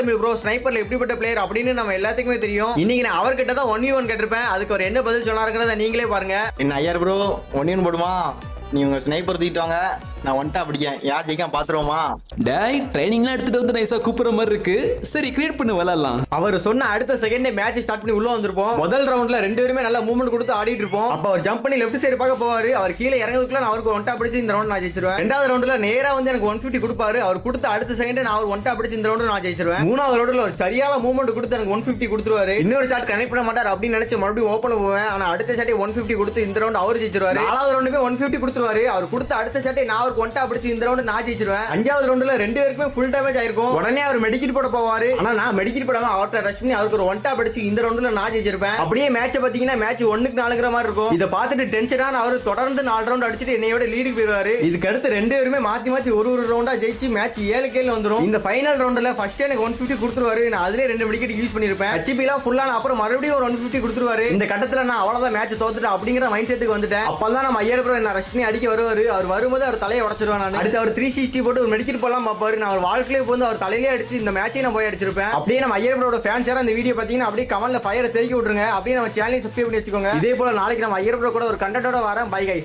தம்பி ப்ரோ ஸ்னைப்பர்ல எப்படிப்பட்ட பிளேயர் அப்படின்னு நம்ம எல்லாத்துக்குமே தெரியும். இன்னைக்கு நான் அவர்கிட்ட தான் 1v1 கேட்டிருப்பேன். அதுக்கு அவர் என்ன பதில் சொன்னாருங்கிறத நீங்களே பாருங்க. என்ன ஐயர் ப்ரோ 1v1 போடுமா? நீ உங்க ஸ்னைப்பர் தூக்கிட்டு வாங்க, நான் ஒன்ட்டா பிடிக்கேன். யார் ஜெயிக்காம பாத்துருவோமா? டேய் ட்ரைனிங்லாம் எடுத்துட்டு வந்து நைஸா கூப்பிடுற மாதிரி இருக்கு. சரி கிரியேட் பண்ணி விளையாடலாம். அவர் சொன்ன அடுத்த செகண்டே மேட்ச் ஸ்டார்ட் பண்ணி உள்ள வந்திருப்போம். முதல் ரவுண்ட்ல ரெண்டு பேருமே நல்லா மூவ்மெண்ட் கொடுத்து ஆடிட்டு இருப்போம். அப்ப அவர் ஜம்ப் பண்ணி லெஃப்ட் சைடு பார்க்க போவாரு. அவர் கீழே இறங்குறதுக்குள்ள நான் அவருக்கு ஒன்ட்டா பிடிச்சி இந்த ரவுண்ட் நான் ஜெயிச்சிருவேன். ரெண்டாவது ரவுண்ட்ல நேரா வந்து எனக்கு 150 கொடுப்பாரு. அவர் கொடுத்த அடுத்த செகண்ட் நான் அவர் ஒன்ட்டா பிடிச்சி இந்த ரவுண்ட் நான் ஜெயிச்சிருவேன். மூணாவது ரவுண்ட்ல ஒரு சரியான மூவ்மெண்ட் கொடுத்து எனக்கு 150 கொடுத்துருவாரு. இன்னொரு ஷாட் கனெக்ட் பண்ண மாட்டார் அப்படின்னு நினைச்சு மறுபடியும் ஓப்பன் போவேன். ஆனா அடுத்த ஷாட்டே 150 கொடுத்து இந்த ரவுண்ட் அவர் ஜெயிச்சிருவாரு. நாலாவது ரவுண்டுமே 150 கொடுத்துருவாரு. அவர் கொடுத்த அடுத்த ஷாட்டே நான் அவருக்கு ஒன்ட்டா பிடிச்சி இந்த ரவுண்ட் நான் ஜெயிச்சிருவேன். அஞ்சாவது ரவுண்ட்ல ரெண்டு பேருக்குமே ஃபுல் டேமேஜ் ஆயிருக்கும். உடனே அவர் மெடிக்கெட் போட போவாரு. ஆனா நான் மெடிக்கெட் போடாம அவர்ட்ட ரஷ் பண்ணி அவருக்கு ஒரு ஒன்ட்டா பிடிச்சி இந்த ரவுண்ட்ல நான் ஜெயிச்சிருப்பேன். அப்படியே மேட்ச் பாத்தீங்கன்னா மேட்ச் 1-4ங்கிற மாதிரி இருக்கும். இத பார்த்துட்டு டென்ஷனான அவர் தொடர்ந்து 4 ரவுண்ட் அடிச்சிட்டு என்னையோட லீடுக்கு போயிருவாரு. இதுக்கு அடுத்து ரெண்டு பேருமே மாத்தி மாத்தி ஒரு ரவுண்டா ஜெயிச்சு மேட்ச் 7-7 வந்துரும். இந்த ஃபைனல் ரவுண்ட்ல ஃபர்ஸ்ட் எனக்கு 150 கொடுத்துருவாரு. நான் அதுலயே 2 மெடிக்கெட் யூஸ் பண்ணிருப்பேன். ஹெச்பி எல்லாம் ஃபுல்லான அப்புறம் மறுபடியும் ஒரு 150 கொடுத்துருவாரு. இந்த கட்டத்துல நான் அவ்வளவுதான் மேட்ச் தோத்துட்டேன் அப்படிங்கிற மைண்ட் செட்டுக்கு வந்துட்டேன். அப்பதான் நம்ம ஐயர் ப்ரோ என்ன ரஷ் பண்ணி அடிக்க வருவாரு. அவர் வரும்போது அவர் தலையை உடைச்சிருவான். நான் அடுத்து அவர் 360 போட்டு ஒரு மெடிக்கெட் போலாம் பாப்பாரு. நான் அவர் வாழ்க்கையில வந்து அவர் தலையிலே அடிச்சு இந்த மேட்சை நான் போய் அடிச்சிருப்பேன். அப்படியே நம்ம ஐயர் ப்ரோட ஃபேன்ஸ் யாரும் இந்த வீடியோ பாத்தீங்கன்னா அப்படியே கமெண்ட்ல ஃபயரை தெரிவிக்க விட்டுருங்க. அப்படியே நம்ம சேனலை சப்ஸ்கிரைப் பண்ணி வச்சுக்கோங்க. இதே போல நாளைக்கு நம்ம ஐயர் ப்ரோ கூட ஒரு கண்டென்ட்டோட வரேன். Bye guys.